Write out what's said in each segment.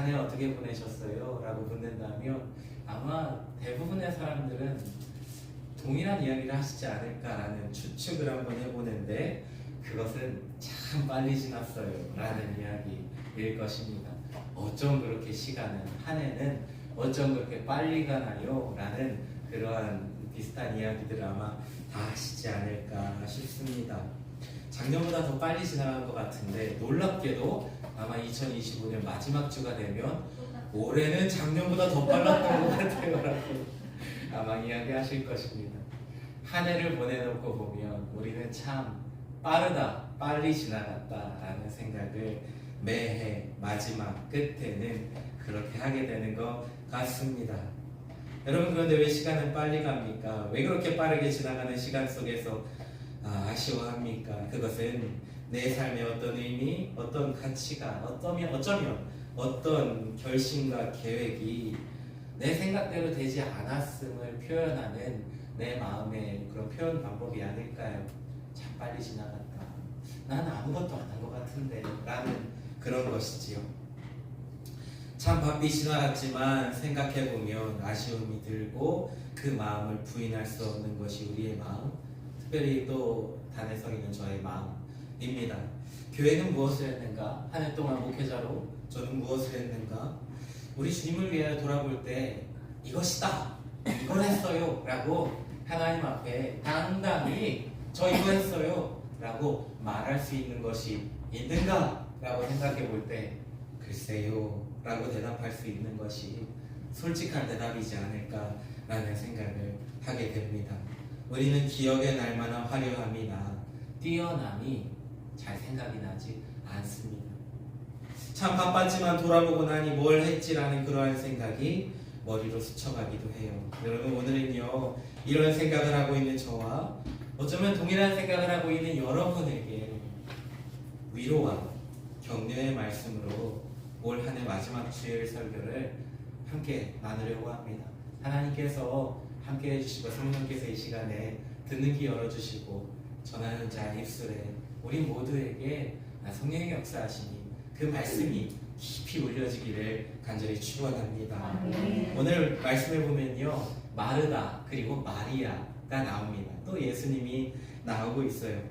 한 해 어떻게 보내셨어요? 라고 묻는다면 아마 대부분의 사람들은 동일한 이야기를 하시지 않을까라는 추측을 한번 해보는데, 그것은 참 빨리 지났어요 라는 이야기일 것입니다. 어쩜 그렇게 시간은, 한 해는 어쩜 그렇게 빨리 가나요? 라는 그러한 비슷한 이야기들을 아마 다 하시지 않을까 싶습니다. 작년보다 더 빨리 지나간 것 같은데, 놀랍게도 아마 2025년 마지막 주가 되면 올해는 작년보다 더 빨랐던 것 같아요 라고 아마 이야기하실 것입니다. 한 해를 보내놓고 보면 우리는 참 빠르다, 빨리 지나갔다 라는 생각을 매해 마지막 끝에는 그렇게 하게 되는 것 같습니다. 여러분, 그런데 왜 시간은 빨리 갑니까? 왜 그렇게 빠르게 지나가는 시간 속에서 아쉬워합니까? 그것은 내 삶의 어떤 의미, 어떤 가치가, 어쩌면 어떤 결심과 계획이 내 생각대로 되지 않았음을 표현하는 내 마음의 그런 표현 방법이 아닐까요? 참 빨리 지나갔다, 나는 아무것도 안 한 것 같은데 라는 그런 것이지요. 참 바삐 지나갔지만 생각해보면 아쉬움이 들고 그 마음을 부인할 수 없는 것이 우리의 마음, 특별히 또 단에서 있는 저의 마음입니다. 교회는 무엇을 했는가? 한 해 동안 목회자로 저는 무엇을 했는가? 우리 주님을 위하여 돌아볼 때 이것이다, 이걸 했어요 라고 하나님 앞에 당당히 저 이거 했어요 라고 말할 수 있는 것이 있는가? 라고 생각해 볼 때 글쎄요 라고 대답할 수 있는 것이 솔직한 대답이지 않을까 라는 생각을 하게 됩니다. 우리는 기억에 날 만한 화려함이나 뛰어남이 잘 생각이 나지 않습니다. 참 바빴지만 돌아보고 나니 뭘 했지라는 그러한 생각이 머리로 스쳐가기도 해요. 여러분, 오늘은요 이런 생각을 하고 있는 저와 어쩌면 동일한 생각을 하고 있는 여러분에게 위로와 격려의 말씀으로 올 한 해 마지막 주일 설교를 함께 나누려고 합니다. 하나님께서 함께 해주시고 성령께서 이 시간에 듣는 귀 열어주시고 전하는 자 입술에 우리 모두에게 성령의 역사하시니 그 말씀이 깊이 울려지기를 간절히 축원합니다. 오늘 말씀을 보면요 마르다 그리고 마리아가 나옵니다. 또 예수님이 나오고 있어요.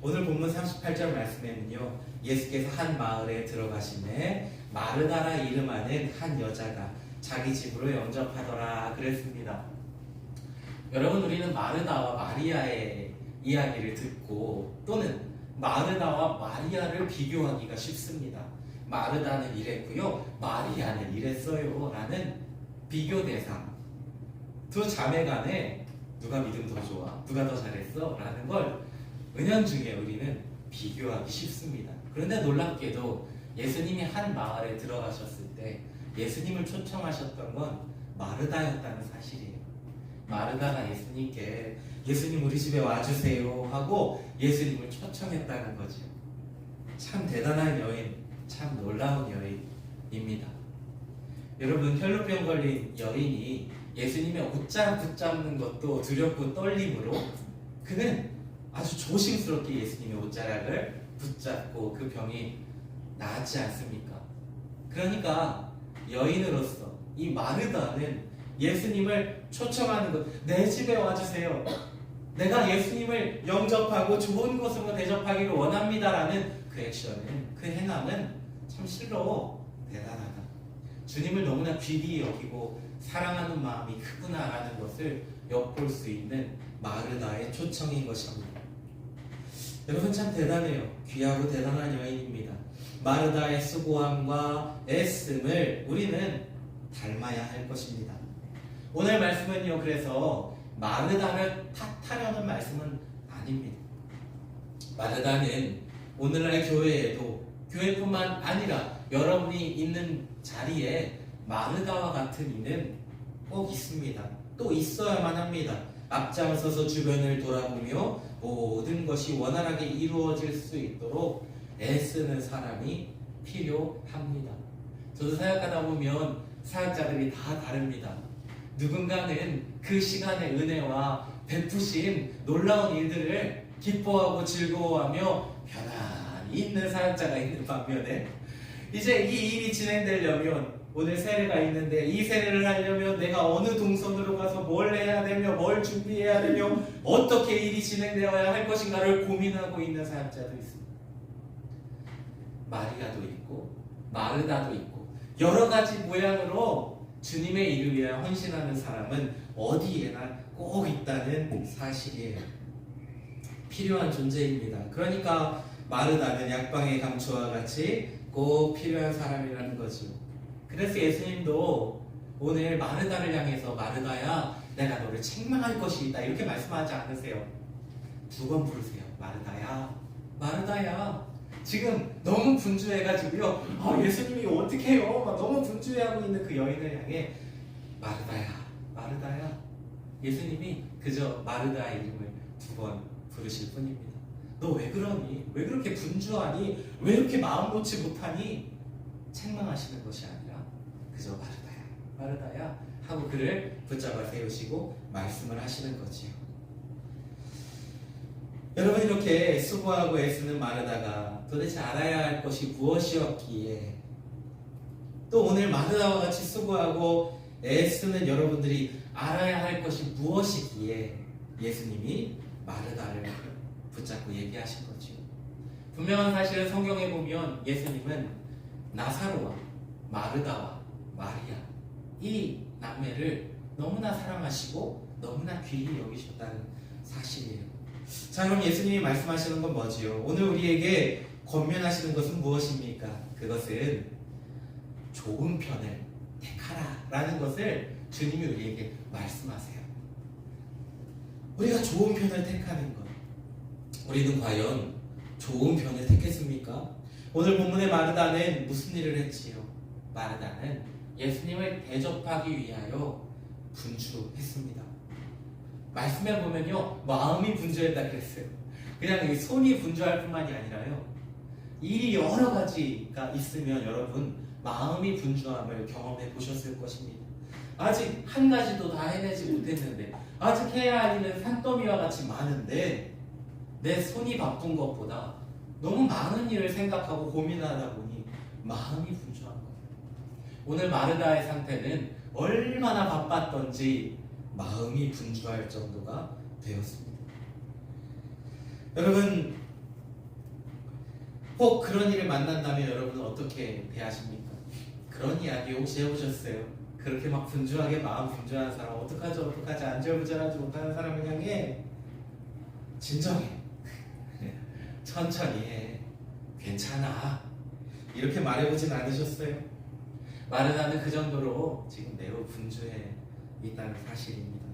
오늘 본문 38절 말씀에는요 예수께서 한 마을에 들어가시매 마르다라 이름하는 한 여자가 자기 집으로 영접하더라 그랬습니다. 여러분, 우리는 마르다와 마리아의 이야기를 듣고 또는 마르다와 마리아를 비교하기가 쉽습니다. 마르다는 이랬고요 마리아는 이랬어요 라는 비교 대상, 두 자매 간에 누가 믿음 더 좋아, 누가 더 잘했어 라는 걸 은연중에 우리는 비교하기 쉽습니다. 그런데 놀랍게도 예수님이 한 마을에 들어가셨을 때 예수님을 초청하셨던 건 마르다였다는 사실이에요. 마르다가 예수님께 예수님 우리 집에 와주세요 하고 예수님을 초청했다는 거죠. 참 대단한 여인, 참 놀라운 여인입니다. 여러분, 혈루병 걸린 여인이 예수님의 옷장 붙잡는 것도 두렵고 떨림으로 그는 아주 조심스럽게 예수님의 옷자락을 붙잡고 그 병이 나았지 않습니까? 그러니까 여인으로서 이 마르다는 예수님을 초청하는 것, 내 집에 와주세요, 내가 예수님을 영접하고 좋은 곳으로 대접하기를 원합니다라는 그 액션은, 그 행함은 참 실로 대단하다, 주님을 너무나 귀히 여기고 사랑하는 마음이 크구나라는 것을 엿볼 수 있는 마르다의 초청인 것입니다. 여러분, 참 대단해요. 귀하고 대단한 여인입니다. 마르다의 수고함과 애씀을 우리는 닮아야 할 것입니다. 오늘 말씀은요 그래서 마르다를 탓하려는 말씀은 아닙니다. 마르다는 오늘날 교회에도, 교회뿐만 아니라 여러분이 있는 자리에 마르다와 같은 이는 꼭 있습니다. 또 있어야만 합니다. 앞장서서 주변을 돌아보며 모든 것이 원활하게 이루어질 수 있도록 애쓰는 사람이 필요합니다. 저도 사역하다 보면 사역자들이 다 다릅니다. 누군가는 그 시간의 은혜와 베푸신 놀라운 일들을 기뻐하고 즐거워하며 편안히 있는 사역자가 있는 반면에, 이제 이 일이 진행되려면 오늘 세례가 있는데 이 세례를 하려면 내가 어느 동선으로 가서 뭘 해야 되며 뭘 준비해야 되며 어떻게 일이 진행되어야 할 것인가를 고민하고 있는 사역자도 있습니다. 마리아도 있고 마르다도 있고 여러 가지 모양으로 주님의 일을 위하여 헌신하는 사람은 어디에나 꼭 있다는 사실이에요. 필요한 존재입니다. 그러니까 마르다는 약방의 감초와 같이 꼭 필요한 사람이라는 거죠. 그래서 예수님도 오늘 마르다를 향해서 마르다야 내가 너를 책망할 것이다 이렇게 말씀하지 않으세요. 2번 부르세요. 마르다야 마르다야 지금 너무 분주해가지고요. 예수님이 어떻게 해요? 막 너무 분주해하고 있는 그 여인을 향해 마르다야 마르다야 예수님이 그저 마르다의 이름을 2번 부르실 뿐입니다. 너 왜 그러니? 왜 그렇게 분주하니? 왜 이렇게 마음 놓지 못하니? 책망하시는 것이 아니라 그저 마르다야 마르다야 하고 그를 붙잡아 세우시고 말씀을 하시는 거지요. 여러분 이렇게 수고하고 애쓰는 마르다가 도대체 알아야 할 것이 무엇이었기에 또 오늘 마르다와 같이 수고하고 애쓰는 여러분들이 알아야 할 것이 무엇이기에 예수님이 마르다를 붙잡고 얘기하신 거죠. 분명한 사실은 성경에 보면 예수님은 나사로와 마르다와 마리아 이 남매를 너무나 사랑하시고 너무나 귀히 여기셨다는 사실이에요. 자, 그럼 예수님이 말씀하시는 건 뭐지요? 오늘 우리에게 권면하시는 것은 무엇입니까? 그것은 좋은 편을 택하라 라는 것을 주님이 우리에게 말씀하세요. 우리가 좋은 편을 택하는 것, 우리는 과연 좋은 편을 택했습니까? 오늘 본문의 마르다는 무슨 일을 했지요? 마르다는 예수님을 대접하기 위하여 분주했습니다. 말씀해 보면요, 마음이 분주했다 그랬어요. 그냥 손이 분주할 뿐만이 아니라요, 일이 여러 가지가 있으면 여러분 마음이 분주함을 경험해 보셨을 것입니다. 아직 한 가지도 다 해내지 못했는데, 아직 해야 할 일은 산더미와 같이 많은데 내 손이 바쁜 것보다 너무 많은 일을 생각하고 고민하다 보니 마음이 분주한 거예요. 오늘 마르다의 상태는 얼마나 바빴던지 마음이 분주할 정도가 되었습니다. 여러분, 혹 그런 일을 만난다면 여러분은 어떻게 대하십니까? 그런 이야기 혹시 해보셨어요? 그렇게 막 분주하게 마음 분주한 사람 어떡하죠? 안절부절하지 못하는 사람을 향해 진정해, 천천히 해, 괜찮아 이렇게 말해보진 않으셨어요? 마르다는 그 정도로 지금 매우 분주해 있다는 사실입니다.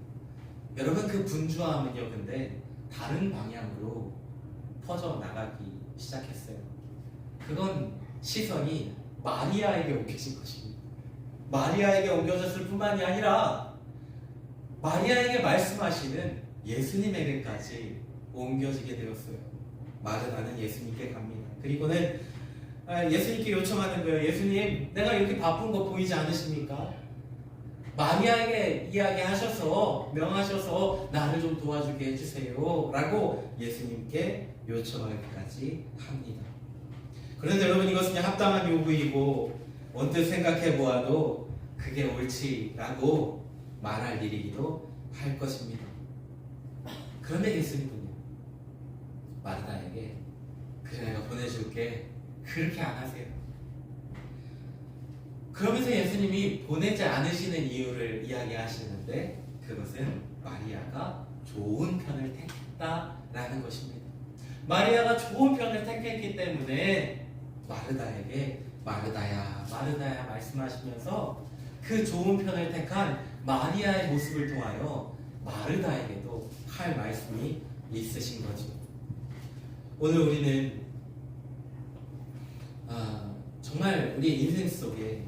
여러분, 그 분주함은요, 근데 다른 방향으로 퍼져나가기 시작했어요. 그건 시선이 마리아에게 옮겨진 것입니다. 마리아에게 옮겨졌을 뿐만이 아니라 마리아에게 말씀하시는 예수님에게까지 옮겨지게 되었어요. 마르다는 예수님께 갑니다. 그리고는 예수님께 요청하는 거예요. 예수님, 내가 이렇게 바쁜 거 보이지 않으십니까? 마리아에게 이야기하셔서 명하셔서 나를 좀 도와주게 해주세요 라고 예수님께 요청하기까지 합니다. 그런데 여러분, 이것은 합당한 요구이고 언뜻 생각해 보아도 그게 옳지라고 말할 일이기도 할 것입니다. 그런데 예수님은요, 마르다에게 그래 내가 보내줄게 그렇게 안 하세요. 그러면서 예수님이 보내지 않으시는 이유를 이야기하시는데 그것은 마리아가 좋은 편을 택했다라는 것입니다. 마리아가 좋은 편을 택했기 때문에 마르다에게 마르다야 마르다야 말씀하시면서 그 좋은 편을 택한 마리아의 모습을 통하여 마르다에게도 할 말씀이 있으신 거죠. 오늘 우리는 정말 우리의 인생 속에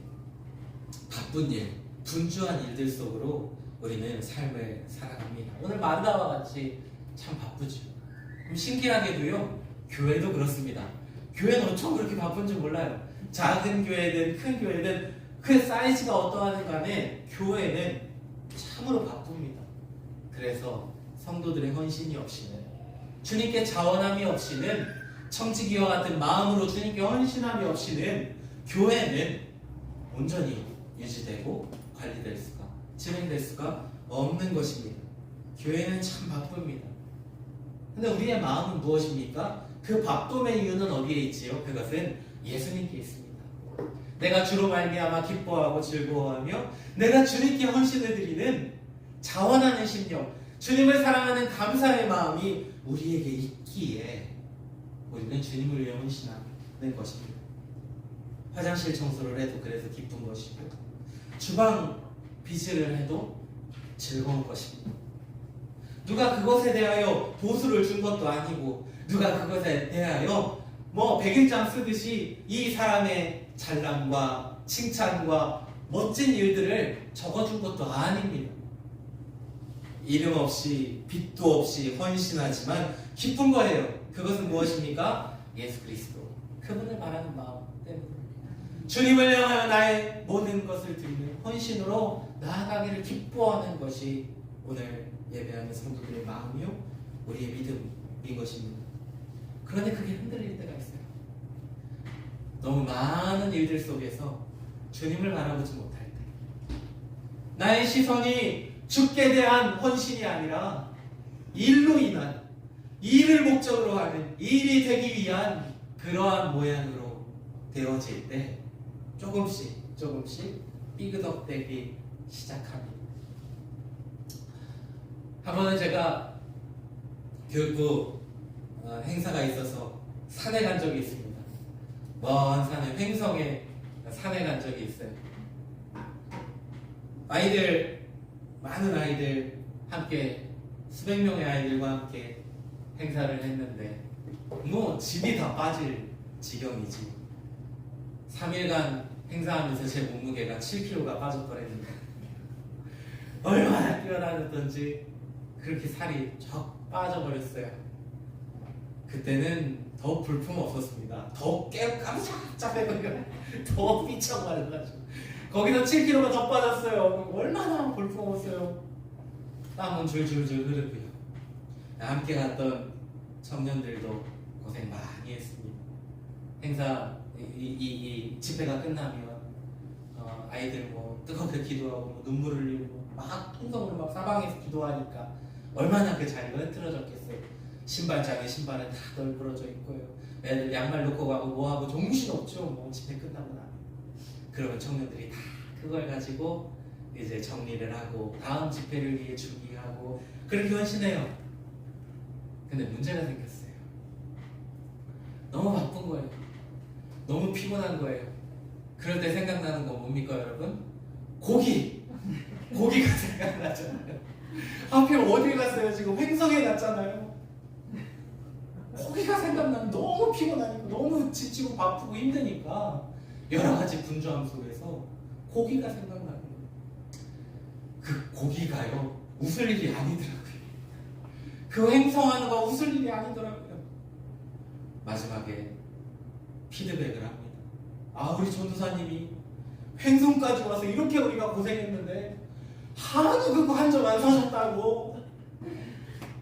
바쁜 일, 분주한 일들 속으로 우리는 삶을 살아갑니다. 오늘 마르다와 같이 참 바쁘죠. 그럼 신기하게도요, 교회도 그렇습니다. 교회는 어쩜 그렇게 바쁜지 몰라요. 작은 교회든 큰 교회든 그 사이즈가 어떠하든 간에 교회는 참으로 바쁩니다. 그래서 성도들의 헌신이 없이는, 주님께 자원함이 없이는, 청지기와 같은 마음으로 주님께 헌신함이 없이는 교회는 온전히 유지되고 관리될 수가, 진행될 수가 없는 것입니다. 교회는 참 바쁩니다. 근데 우리의 마음은 무엇입니까? 그 바쁨의 이유는 어디에 있지요? 그것은 예수님께 있습니다. 내가 주로 말미암아 기뻐하고 즐거워하며 내가 주님께 헌신을 드리는 자원하는 심령, 주님을 사랑하는 감사의 마음이 우리에게 있기에 우리는 주님을 위해 헌신하는 것입니다. 화장실 청소를 해도 그래서 기쁜 것이고, 주방 비즈를 해도 즐거운 것입니다. 누가 그것에 대하여 보수를 준 것도 아니고, 누가 그것에 대하여 뭐 백일장 쓰듯이 이 사람의 잘남과 칭찬과 멋진 일들을 적어준 것도 아닙니다. 이름 없이 빚도 없이 헌신하지만 기쁜 거예요. 그것은 무엇입니까? 예수 그리스도, 그분을 바라는 마음 때문에 주님을 향하여 나의 모든 것을 드리는 헌신으로 나아가기를 기뻐하는 것이 오늘 예배하는 성도들의 마음이요, 우리의 믿음인 것입니다. 그런데 그게 흔들릴 때가 있어요. 너무 많은 일들 속에서 주님을 바라보지 못할 때, 나의 시선이 주께 대한 헌신이 아니라 일로 인한, 일을 목적으로 하는, 일이 되기 위한 그러한 모양으로 되어질 때 조금씩 삐그덕대기 시작합니다. 한 번은 제가 교육부 행사가 있어서 산에 간 적이 있습니다. 먼 산에, 횡성에 산에 간 적이 있어요. 많은 아이들 함께, 수백 명의 아이들과 함께 행사를 했는데 뭐 집이 다 빠질 지경이지. 3일간 행사하면서 제 몸무게가 7kg가 빠졌더랬는데 얼마나 뛰어다녔던지 그렇게 살이 쫙 빠져버렸어요. 그때는 더 볼품 없었습니다. 더 깜짝깜짝해가지고 더 삐쳐버려가지고 거기서 7kg가 더 빠졌어요. 얼마나 볼품 없었어요. 땀은 줄줄줄 흐르고요. 함께 갔던 청년들도 고생 많이 했습니다. 행사 이 집회가 끝나면 아이들 뭐 뜨겁게 기도하고 뭐 눈물을 흘리고 막 통성으로 막 사방에서 기도하니까 얼마나 그 자리가 흐트러졌겠어요. 신발장에 신발은 다 널브러져 있고요. 애들 양말 놓고 가고 뭐하고 정신없죠. 뭐 집회 끝나고 나면. 그러면 청년들이 다 그걸 가지고 이제 정리를 하고 다음 집회를 위해 준비하고 그렇게 헌신해요. 근데 문제가 생겼어요. 너무 바쁜 거예요. 너무 피곤한 거예요. 그럴 때 생각나는 거 뭡니까 여러분? 고기가 생각나잖아요. 하필 어딜 갔어요? 지금 횡성에 갔잖아요. 고기가 생각나면 너무 피곤하니까, 너무 지치고 바쁘고 힘드니까 여러 가지 분주함 속에서 고기가 생각나는 거예요. 그 고기가요, 웃을 일이 아니더라고요. 그 횡성하는 거 웃을 일이 아니더라고요. 마지막에 피드백을 합니다. 우리 전도사님이 횡성까지 와서 이렇게 우리가 고생했는데 하나도 그거 한 점 안 사셨다고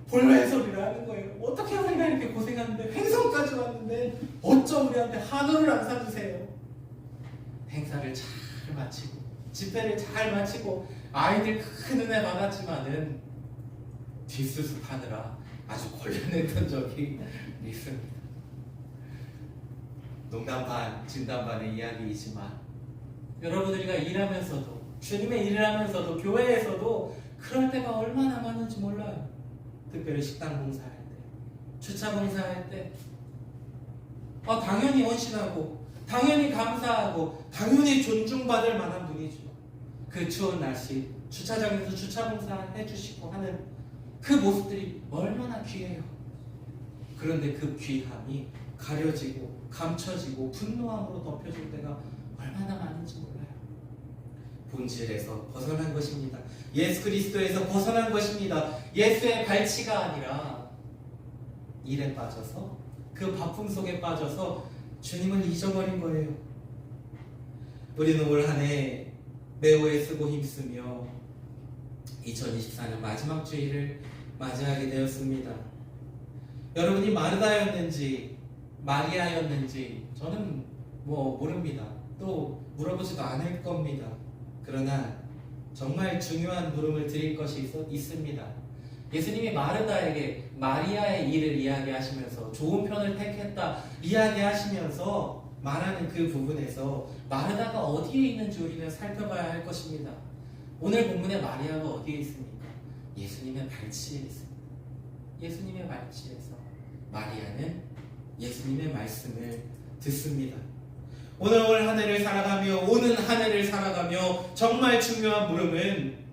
볼멘 소리를 하는 거예요. 어떻게 우리가 이렇게 고생하는데 횡성까지 왔는데 어쩜 우리한테 한우를 안 사주세요. 행사를 잘 마치고 집회를 잘 마치고 아이들 큰 은혜 받았지만은 뒷수습하느라 아주 곤란했던 적이 있습니다. 농담 반 진담 반의 이야기이지만 여러분들이가 일하면서도, 주님의 일을 하면서도, 교회에서도 그럴 때가 얼마나 많은지 몰라요. 특별히 식당 봉사할 때, 주차 봉사할 때 당연히 헌신하고 당연히 감사하고 당연히 존중받을 만한 분이죠. 그 추운 날씨 주차장에서 주차 봉사해 주시고 하는 그 모습들이 얼마나 귀해요. 그런데 그 귀함이 가려지고 감춰지고 분노함으로 덮여질 때가 얼마나 많은지 몰라요. 본질에서 벗어난 것입니다. 예수 그리스도에서 벗어난 것입니다. 예수의 발치가 아니라 일에 빠져서, 그 바쁨 속에 빠져서 주님을 잊어버린 거예요. 우리는 올 한 해 매우 애쓰고 힘쓰며 2024년 마지막 주일을 맞이하게 되었습니다. 여러분이 마르다였는지 마리아였는지 저는 모릅니다. 또 물어보지도 않을 겁니다. 그러나 정말 중요한 물음을 드릴 것이 있습니다. 예수님이 마르다에게 마리아의 일을 이야기하시면서 좋은 편을 택했다 이야기하시면서 말하는 그 부분에서 마르다가 어디에 있는지 우리는 살펴봐야 할 것입니다. 오늘 본문의 마리아가 어디에 있습니까? 예수님의 발치에 있습니다. 예수님의 발치에서 마리아는 예수님의 말씀을 듣습니다. 오늘 한 해를 살아가며 오는 한 해를 살아가며 정말 중요한 물음은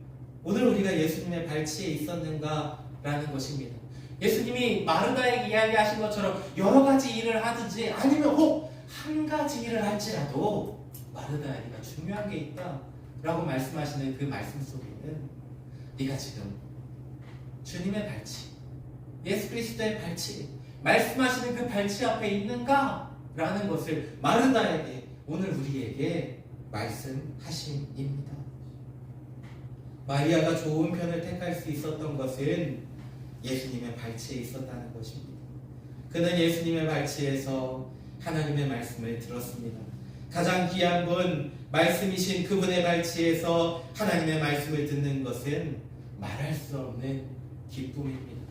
오늘 우리가 예수님의 발치에 있었는가라는 것입니다. 예수님이 마르다에게 이야기하신 것처럼 여러 가지 일을 하든지 아니면 혹 한 가지 일을 할지라도 마르다에게가 중요한 게 있다라고 말씀하시는 그 말씀 속에는 네가 지금 주님의 발치, 예수 그리스도의 발치, 말씀하시는 그 발치 앞에 있는가? 라는 것을 마르다에게 오늘 우리에게 말씀하심입니다. 마리아가 좋은 편을 택할 수 있었던 것은 예수님의 발치에 있었다는 것입니다. 그는 예수님의 발치에서 하나님의 말씀을 들었습니다. 가장 귀한 분, 말씀이신 그분의 발치에서 하나님의 말씀을 듣는 것은 말할 수 없는 기쁨입니다.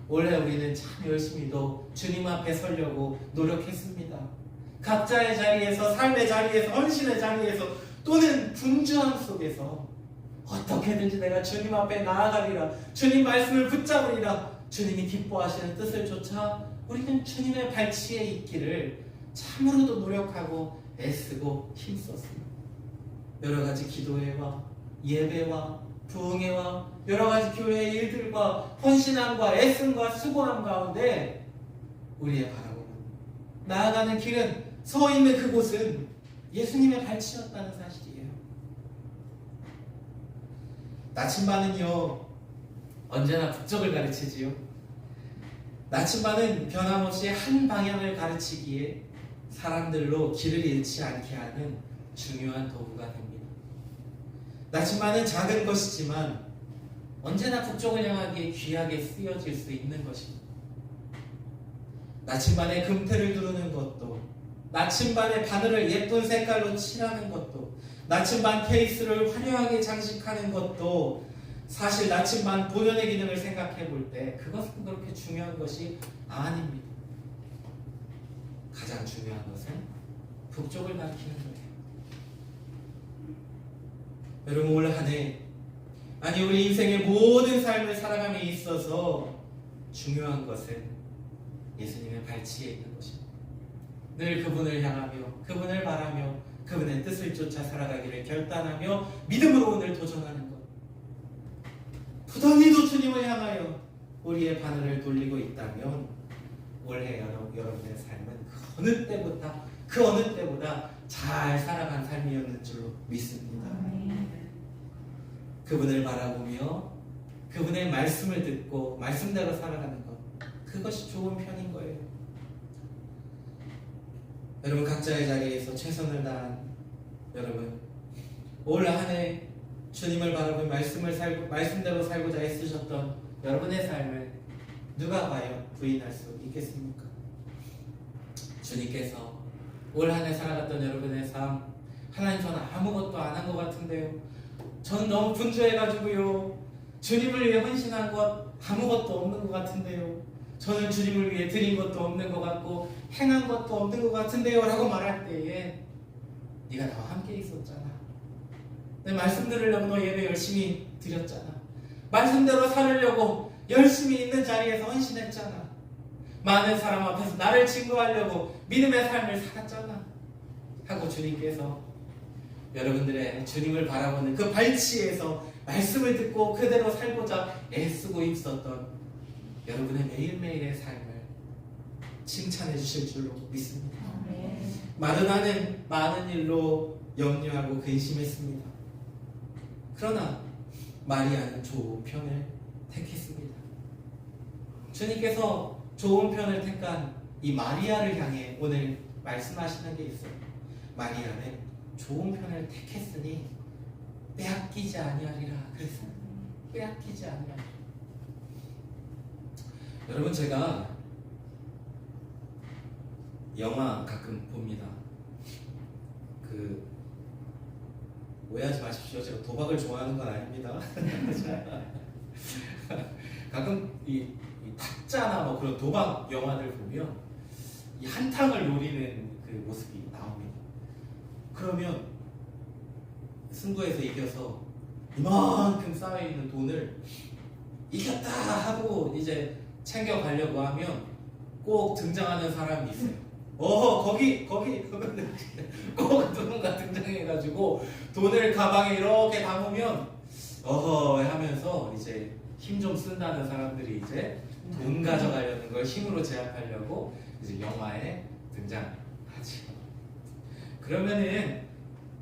원래 우리는 참 열심히도 주님 앞에 서려고 노력했습니다. 각자의 자리에서, 삶의 자리에서, 헌신의 자리에서 또는 분주함 속에서 어떻게든지 내가 주님 앞에 나아가리라, 주님 말씀을 붙잡으리라, 주님이 기뻐하시는 뜻을 쫓아 우리는 주님의 발치에 있기를 참으로도 노력하고 애쓰고 힘썼습니다. 여러 가지 기도회와 예배와 부흥회와 여러 가지 교회의 일들과 헌신함과 애씀과 수고함 가운데 우리의 바라보는 나아가는 길은, 서 있는 그곳은 예수님의 발치였다는 사실이에요. 나침반은요 언제나 북쪽을 가르치지요. 나침반은 변함없이 한 방향을 가르치기에 사람들로 길을 잃지 않게 하는 중요한 도구가 됩니다. 나침반은 작은 것이지만 언제나 북쪽을 향하기에 귀하게 쓰여질 수 있는 것입니다. 나침반에 금태를 두르는 것도, 나침반의 바늘을 예쁜 색깔로 칠하는 것도, 나침반 케이스를 화려하게 장식하는 것도 사실 나침반 본연의 기능을 생각해 볼 때 그것은 그렇게 중요한 것이 아닙니다. 가장 중요한 것은 북쪽을 가리키는 거예요. 여러분 올 한 해, 아니 우리 인생의 모든 삶을 살아감에 있어서 중요한 것은 예수님의 발치에 있는 것입니다. 늘 그분을 향하며 그분을 바라며 그분의 뜻을 쫓아 살아가기를 결단하며 믿음으로 오늘 도전하는 것, 부단히도 주님을 향하여 우리의 바늘을 돌리고 있다면 올해 여러분의 삶은 그 어느 때보다 잘 살아간 삶이었는 줄로 믿습니다. 그분을 바라보며 그분의 말씀을 듣고 말씀대로 살아가는 것, 그것이 좋은 편인 거예요. 여러분 각자의 자리에서 최선을 다한 여러분, 올 한 해 주님을 바라보며 말씀대로 살고자 애쓰셨던 여러분의 삶을 누가 과연 부인할 수 있겠습니까? 주님께서 올 한 해 살아갔던 여러분의 삶, 하나님 저는 아무것도 안 한 것 같은데요, 저는 너무 분주해가지고요, 주님을 위해 헌신한 것 아무것도 없는 것 같은데요, 저는 주님을 위해 드린 것도 없는 것 같고 행한 것도 없는 것 같은데요 라고 말할 때에 네가 나와 함께 있었잖아, 내 말씀 들으려고 너 예배 열심히 드렸잖아, 말씀대로 살으려고 열심히 있는 자리에서 헌신했잖아, 많은 사람 앞에서 나를 증거하려고 믿음의 삶을 살았잖아 하고 주님께서 여러분들의 주님을 바라보는 그 발치에서 말씀을 듣고 그대로 살고자 애쓰고 있었던 여러분의 매일매일의 삶을 칭찬해 주실 줄로 믿습니다. 마르다는 많은 일로 염려하고 근심했습니다. 그러나 마리아는 좋은 편을 택했습니다. 주님께서 좋은 편을 택한 이 마리아를 향해 오늘 말씀하시는 게 있어요. 마리아는 좋은 편을 택했으니 빼앗기지 아니하리라 그랬어요. 빼앗기지 아니하리라. 여러분 제가 영화 가끔 봅니다. 그 오해하지 마십시오. 제가 도박을 좋아하는 건 아닙니다. 가끔 이 타짜나 뭐 그런 도박 영화들 보면 이 한탕을 노리는 그 모습이 나옵니다. 그러면 승부에서 이겨서 이만큼 쌓여있는 돈을 이겼다 하고 이제 챙겨가려고 하면 꼭 등장하는 사람이 있어요. 거기 꼭 누군가 등장해가지고 돈을 가방에 이렇게 담으면 하면서 이제 힘 좀 쓴다는 사람들이 이제 돈 가져가려는 걸 힘으로 제압하려고 이제 영화에 등장하지. 그러면은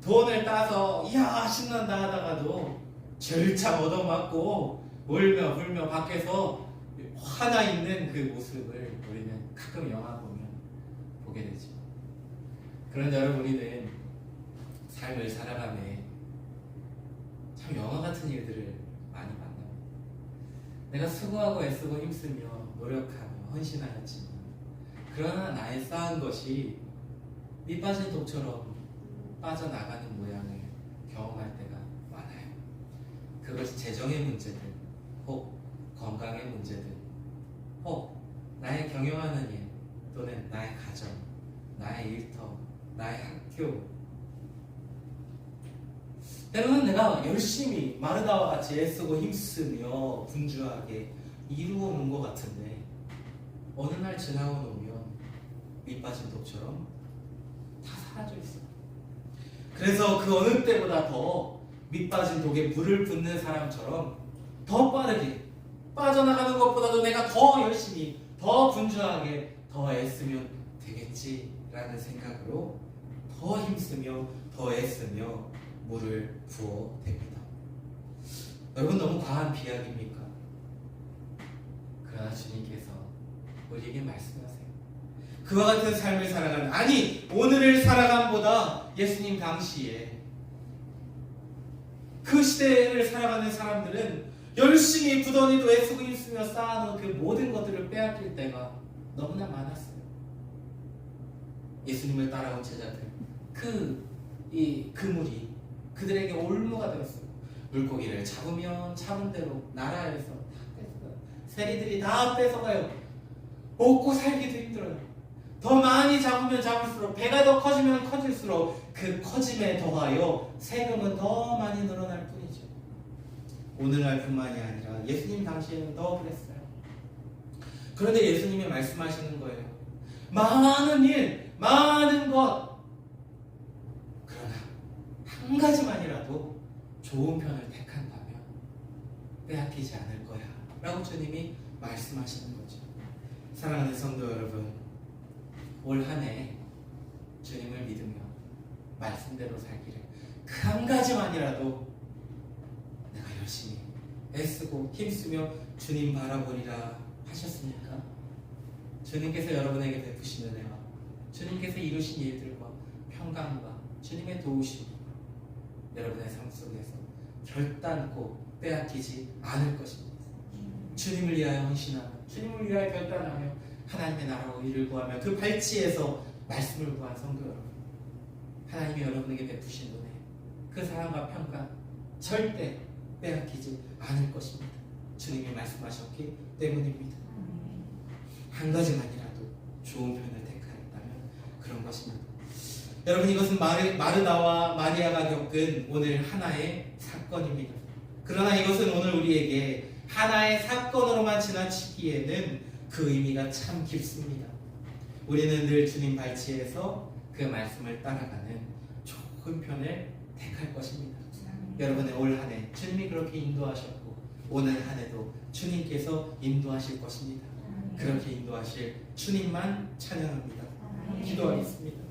돈을 따서 이야 신난다 하다가도 절창 얻어맞고 울며 불며 밖에서 화나 있는 그 모습을 우리는 가끔 영화 보면 보게 되죠. 그런데 여러분, 우리는 삶을 살아가며 참 영화 같은 일들을 많이 만납니다. 내가 수고하고 애쓰고 힘쓰며 노력하며 헌신하였지만 그러나 나의 쌓은 것이 밑 빠진 독처럼 빠져나가는 모양을 경험할 때가 많아요. 그것이 재정의 문제든 혹 건강의 문제든 혹 나의 경영하는 일 또는 나의 가정, 나의 일터, 나의 학교, 때로는 내가 열심히 마르다와 같이 애쓰고 힘쓰며 분주하게 이루어 놓은 것 같은데 어느 날 지나고 놓으면 밑 빠진 독처럼 다 사라져 있어요. 그래서 그 어느 때보다 더 밑 빠진 독에 물을 붓는 사람처럼 더 빠르게 빠져나가는 것보다도 내가 더 열심히 더 분주하게 더 애쓰면 되겠지라는 생각으로 더 힘쓰며 더 애쓰며 물을 부어댑니다. 여러분, 너무 과한 비약입니까? 그러나 주님께서 우리에게 말씀하세요. 그와 같은 삶을 살아가는, 아니 오늘을 살아감보다 예수님 당시에 그 시대를 살아가는 사람들은 열심히 부더니도 애쓰고 힘쓰며 쌓아놓은 그 모든 것들을 빼앗길 때가 너무나 많았어요. 예수님을 따라온 제자들, 이 그물이 그들에게 올무가 되었어요. 물고기를 잡으면 잡은 대로 나라에서 다 뺏어가요. 세리들이 다 뺏어가요. 먹고 살기도 힘들어요. 더 많이 잡으면 잡을수록, 배가 더 커지면 커질수록 그 커짐에 더하여 세금은 더 많이 늘어날 뿐이죠. 오늘날뿐만이 아니라 예수님 당시에는 더 그랬어요. 그런데 예수님이 말씀하시는 거예요. 많은 일, 많은 것, 그러나 한 가지만이라도 좋은 편을 택한다면 빼앗기지 않을 거야 라고 주님이 말씀하시는 거죠. 사랑하는 성도 여러분, 올 한 해 주님을 믿으며 말씀대로 살기를 그 한 가지만이라도 내가 열심히 애쓰고 힘쓰며 주님 바라보리라 하셨습니까? 주님께서 여러분에게 베푸시는 은혜와 주님께서 이루신 일들과 평강과 주님의 도우심이 여러분의 삶 속에서 결단코 빼앗기지 않을 것입니다. 주님을 위하여 헌신하며 주님을 위하여 결단하며 하나님의 나라와 의를 구하며 그 발치에서 말씀을 구한 성도 여러분, 하나님이 여러분에게 베푸신 은혜, 그 사랑과 평강 절대 빼앗기지 않을 것입니다. 주님이 말씀하셨기 때문입니다. 한 가지만이라도 좋은 편을 택하였다면 그런 것입니다. 여러분, 이것은 마르다와 마리아가 겪은 오늘 하나의 사건입니다. 그러나 이것은 오늘 우리에게 하나의 사건으로만 지나치기에는 그 의미가 참 깊습니다. 우리는 늘 주님 발치에서 그 말씀을 따라가는 좋은 편을 택할 것입니다. 여러분의 올 한 해 주님이 그렇게 인도하셨고 오늘 한 해도 주님께서 인도하실 것입니다. 그렇게 인도하실 주님만 찬양합니다. 기도하겠습니다.